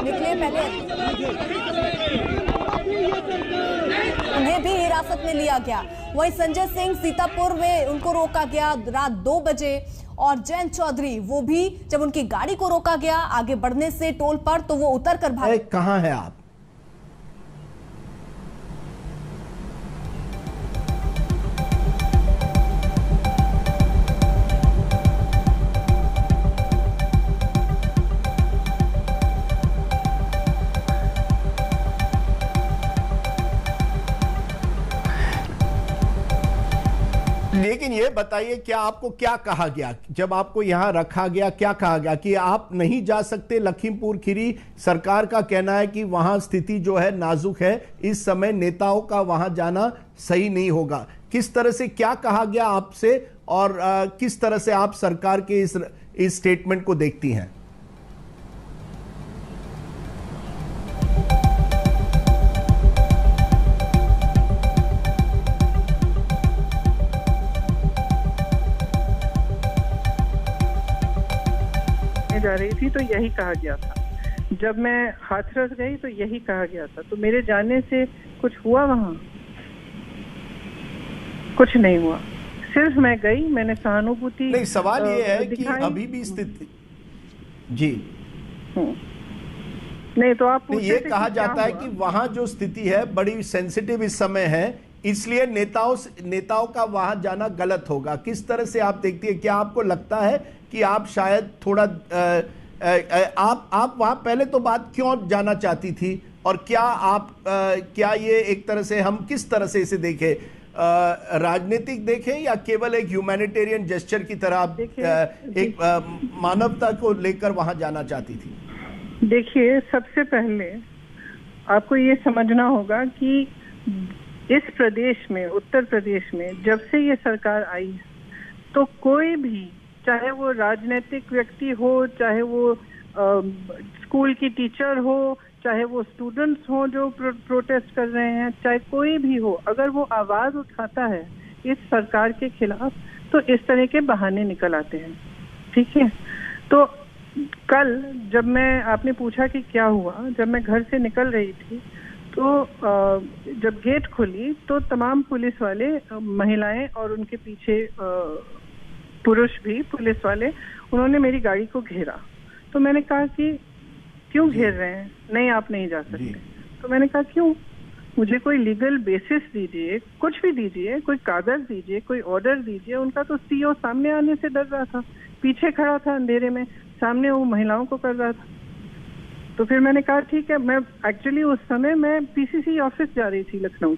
निकले पहले उन्हें भी हिरासत में लिया गया। वहीं संजय सिंह सीतापुर में उनको रोका गया रात 2 बजे और जयंत चौधरी वो भी जब उनकी गाड़ी को रोका गया आगे बढ़ने से टोल पर तो वो उतर कर भागे। कहां है आप? लेकिन ये बताइए क्या आपको क्या कहा गया जब आपको यहां रखा गया? क्या कहा गया कि आप नहीं जा सकते लखीमपुर खीरी? सरकार का कहना है कि वहां स्थिति जो है नाजुक है, इस समय नेताओं का वहां जाना सही नहीं होगा। किस तरह से क्या कहा गया आपसे और किस तरह से आप सरकार के इस स्टेटमेंट को देखती हैं? जा रही थी तो यही कहा गया था। जब मैं हाथरस गई तो यही कहा गया था। तो मेरे जाने से कुछ हुआ वहां? कुछ नहीं हुआ। सिर्फ मैं गई, मैंने सहानुभूति। नहीं, सवाल ये है कि अभी भी स्थिति जी नहीं तो आप ये कहा जाता है कि वहां जो स्थिति है बड़ी सेंसिटिव इस समय है, इसलिए नेताओं का वहां जाना गलत होगा। किस तरह से आप देखती है? क्या आपको लगता है कि आप शायद थोड़ा आप वहां पहले तो बात क्यों जाना चाहती थी और क्या ये एक तरह से हम किस तरह से इसे देखें, राजनीतिक देखें या केवल एक ह्यूमैनिटेरियन जेस्चर की तरह आप एक मानवता को लेकर वहां जाना चाहती थी? देखिए, सबसे पहले आपको ये समझना होगा कि इस प्रदेश में, उत्तर प्रदेश में जब से ये सरकार आई तो कोई भी, चाहे वो राजनीतिक व्यक्ति हो, चाहे वो स्कूल की टीचर हो, चाहे वो स्टूडेंट्स हो जो प्रोटेस्ट कर रहे हैं, चाहे कोई भी हो, अगर वो आवाज उठाता है इस सरकार के खिलाफ तो इस तरह के बहाने निकल आते हैं। ठीक है, तो कल जब आपने पूछा कि क्या हुआ, जब मैं घर से निकल रही थी तो जब गेट खुली तो तमाम पुलिस वाले, महिलाएं और उनके पीछे पुरुष भी पुलिस वाले, उन्होंने मेरी गाड़ी को घेरा। तो मैंने कहा कि क्यों घेर रहे हैं? नहीं, आप नहीं जा सकते। तो मैंने कहा क्यों? मुझे कोई लीगल बेसिस दीजिए, कुछ भी दीजिए, कोई कागज दीजिए, कोई ऑर्डर दीजिए। उनका तो सीओ सामने आने से डर रहा था, पीछे खड़ा था अंधेरे में, सामने वो महिलाओं को कर रहा था। तो फिर मैंने कहा ठीक है। मैं एक्चुअली उस समय मैं पीसीसी ऑफिस जा रही थी लखनऊ।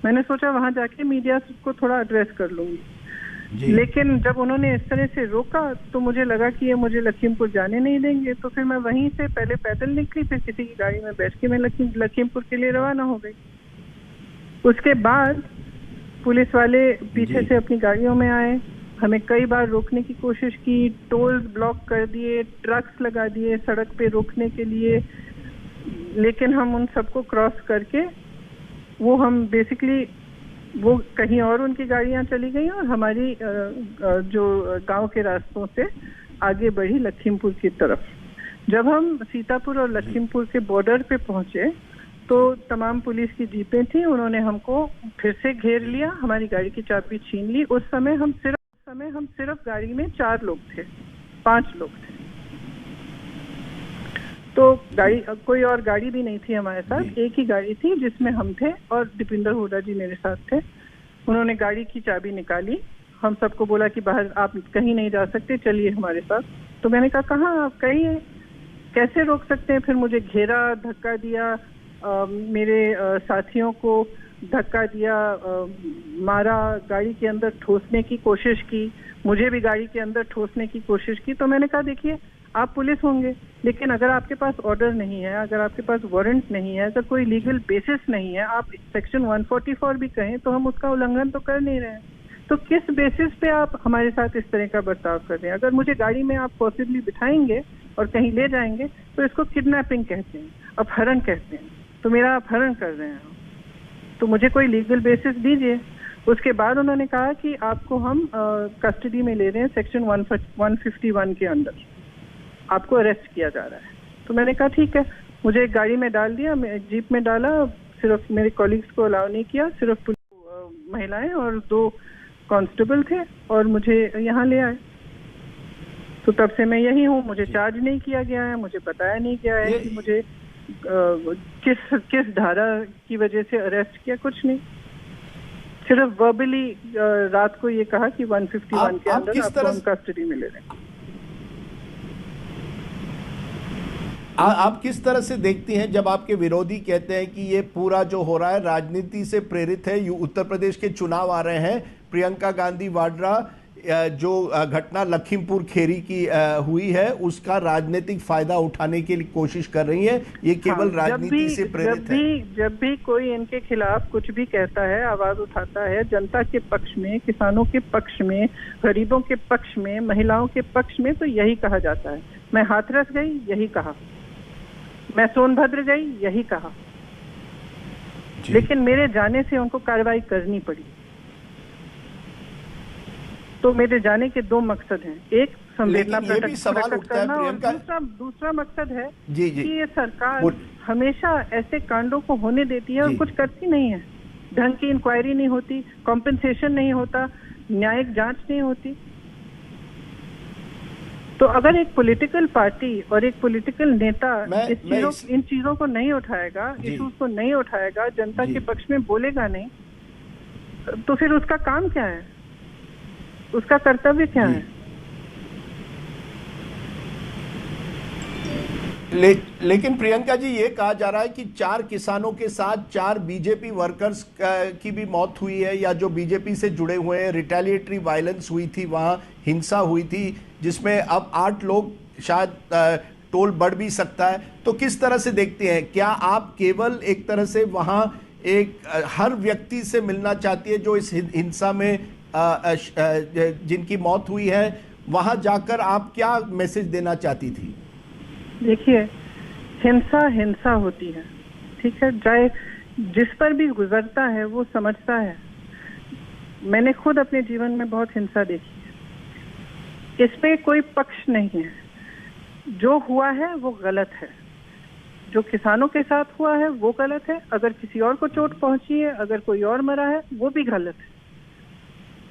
मैंने सोचा वहां जाके मीडिया को थोड़ा एड्रेस कर लूंगी, लेकिन जब उन्होंने इस तरह से रोका तो मुझे लगा कि ये मुझे लखीमपुर जाने नहीं देंगे। तो फिर मैं वहीं से पहले पैदल निकली, फिर किसी की गाड़ी में बैठ के मैं लखीमपुर के लिए रवाना हो गई। उसके बाद पुलिस वाले पीछे से अपनी गाड़ियों में आए, हमें कई बार रोकने की कोशिश की, टोल्स ब्लॉक कर दिए, ट्रक्स लगा दिए सड़क पे रोकने के लिए, लेकिन हम उन सबको क्रॉस करके हम बेसिकली वो कहीं और उनकी गाड़ियां चली गई और हमारी जो गांव के रास्तों से आगे बढ़ी लखीमपुर की तरफ। जब हम सीतापुर और लखीमपुर के बॉर्डर पे पहुंचे तो तमाम पुलिस की जीपें थी, उन्होंने हमको फिर से घेर लिया, हमारी गाड़ी की चाबी छीन ली। उस समय हम सिर्फ गाड़ी में 4 लोग थे, 5 लोग थे। तो गाड़ी, कोई और गाड़ी भी नहीं थी हमारे साथ, एक ही गाड़ी थी जिसमें हम थे और दीपिंदर हुड्डा जी मेरे साथ थे। उन्होंने गाड़ी की चाबी निकाली, हम सबको बोला कि बाहर आप कहीं नहीं जा सकते, चलिए हमारे साथ। तो मैंने कहा कहाँ आप, कहीं कैसे रोक सकते हैं? फिर मुझे घेरा, धक्का दिया, मेरे साथियों को धक्का दिया, मारा, गाड़ी के अंदर ठोसने की कोशिश की, मुझे भी गाड़ी के अंदर ठोसने की कोशिश की। तो मैंने कहा देखिए, आप पुलिस होंगे, लेकिन अगर आपके पास ऑर्डर नहीं है, अगर आपके पास वारंट नहीं है, अगर कोई लीगल बेसिस नहीं है, आप सेक्शन 144 भी कहें तो हम उसका उल्लंघन तो कर नहीं रहे हैं। तो किस बेसिस पे आप हमारे साथ इस तरह का बर्ताव कर रहे हैं? अगर मुझे गाड़ी में आप पॉसिबली बिठाएंगे और कहीं ले जाएंगे तो इसको किडनैपिंग कहते हैं, अपहरण कहते हैं। तो मेरा अपहरण कर रहे हैं। तो मुझे कोई लीगल बेसिस दीजिए। उसके बाद उन्होंने कहा कि आपको हम कस्टडी में ले रहे हैं, सेक्शन 151 के अंदर आपको अरेस्ट किया जा रहा है। तो मैंने कहा ठीक है, मुझे एक गाड़ी में डाल दिया, मैं जीप में डाला, सिर्फ मेरे कॉलीग्स को अलाउ नहीं किया, सिर्फ महिलाएं और 2 कांस्टेबल थे और मुझे यहाँ ले आए। तो तब से मैं यही हूँ, मुझे चार्ज नहीं किया गया है, मुझे बताया नहीं गया है कि मुझे किस धारा की वजह से अरेस्ट किया, कुछ नहीं। सिर्फ वर्बली रात को ये कहा कि 151 के अंदर आपको हम कस्टडी में ले रहे हैं। आप किस तरह से देखती हैं जब आपके विरोधी कहते हैं कि ये पूरा जो हो रहा है राजनीति से प्रेरित है? उत्तर प्रदेश के चुनाव आ रहे हैं, प्रियंका गांधी वाड्रा जो घटना लखीमपुर खीरी की हुई है उसका राजनीतिक फायदा उठाने की कोशिश कर रही है, ये केवल राजनीति से प्रेरित है। जब भी कोई इनके खिलाफ कुछ भी कहता है, आवाज उठाता है, जनता के पक्ष में, किसानों के पक्ष में, गरीबों के पक्ष में, महिलाओं के पक्ष में, तो यही कहा जाता है। मैं हाथरस गई, यही कहा, मैं सोनभद्र गई, यही कहा, लेकिन मेरे जाने से उनको कार्रवाई करनी पड़ी। तो मेरे जाने के 2 मकसद हैं, एक संवेदना प्रकट करना और दूसरा मकसद है कि ये सरकार हमेशा ऐसे कांडों को होने देती है और कुछ करती नहीं है। ढंग की इंक्वायरी नहीं होती, कॉम्पेंसेशन नहीं होता, न्यायिक जांच नहीं होती। तो अगर एक पॉलिटिकल पार्टी और एक पॉलिटिकल नेता इन चीजों को नहीं उठाएगा, इश्यूज को नहीं उठाएगा, जनता के पक्ष में बोलेगा नहीं, तो फिर उसका काम क्या है, उसका कर्तव्य क्या है? लेकिन प्रियंका जी, ये कहा जा रहा है कि 4 किसानों के साथ 4 बीजेपी वर्कर्स की भी मौत हुई है, या जो बीजेपी से जुड़े हुए हैं, रिटेलिएटरी वायलेंस हुई थी, वहां हिंसा हुई थी, जिसमें अब 8 लोग, शायद टोल बढ़ भी सकता है। तो किस तरह से देखते हैं, क्या आप केवल एक तरह से वहां एक हर व्यक्ति से मिलना चाहती है जो इस हिंसा में जिनकी मौत हुई है, वहां जाकर आप क्या मैसेज देना चाहती थी? देखिए, हिंसा होती है, ठीक है, चाहे जिस पर भी गुजरता है वो समझता है। मैंने खुद अपने जीवन में बहुत हिंसा देखी है, इस पे कोई पक्ष नहीं है। जो हुआ है वो गलत है, जो किसानों के साथ हुआ है वो गलत है, अगर किसी और को चोट पहुंची है, अगर कोई और मरा है, वो भी गलत है।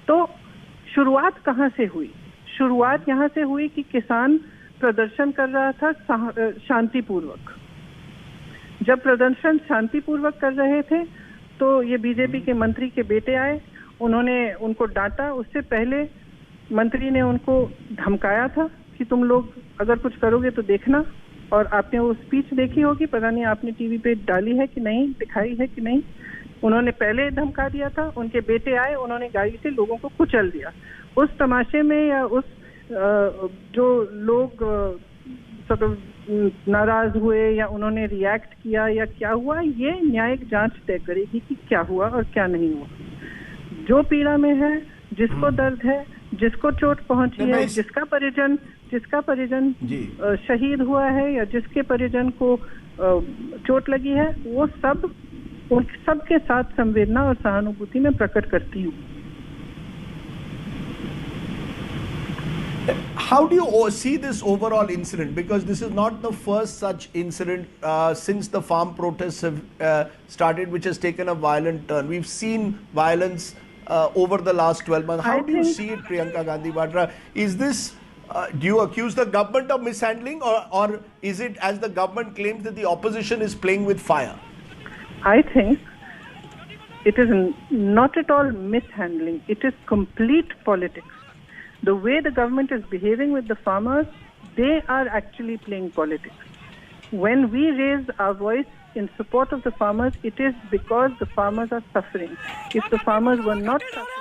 तो शुरुआत कहाँ से हुई? शुरुआत यहाँ से हुई कि किसान प्रदर्शन कर रहा था शांतिपूर्वक। जब प्रदर्शन शांतिपूर्वक कर रहे थे तो ये बीजेपी के मंत्री के बेटे आए, उन्होंने उनको डांटा। उससे पहले मंत्री ने उनको धमकाया था कि तुम लोग अगर कुछ करोगे तो देखना। और आपने वो स्पीच देखी होगी, पता नहीं आपने टीवी पे डाली है कि नहीं, दिखाई है कि नहीं। उन्होंने पहले धमका दिया था, उनके बेटे आए, उन्होंने गाड़ी से लोगों को कुचल दिया। उस तमाशे में या उस जो लोग नाराज हुए या उन्होंने रिएक्ट किया या क्या हुआ, ये न्यायिक जांच तय करेगी कि क्या हुआ और क्या नहीं हुआ। जो पीड़ा में है, जिसको दर्द है, जिसको चोट पहुंची है, जिसका परिजन शहीद हुआ है या जिसके परिजन को चोट लगी है, वो सब उन सबके साथ संवेदना और सहानुभूति में प्रकट करती हूँ। How do you see this overall incident? Because this is not the first such incident since the farm protests have started, which has taken a violent turn. We've seen violence over the last 12 months. How do you see it, Priyanka Gandhi Vadra? Is this, do you accuse the government of mishandling, or is it, as the government claims, that the opposition is playing with fire? I think it is not at all mishandling. It is complete politics. The way the government is behaving with the farmers, they are actually playing politics. When we raise our voice in support of the farmers, it is because the farmers are suffering. If the farmers were not suffering...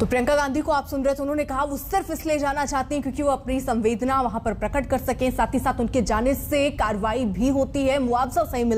तो प्रियंका गांधी को आप सुन रहे थे, उन्होंने कहा वो सिर्फ इसलिए जाना चाहती हैं क्योंकि वो अपनी संवेदना वहां पर प्रकट कर सकें, साथ ही साथ उनके जाने से कार्रवाई भी होती है, मुआवजा सही मिलता है।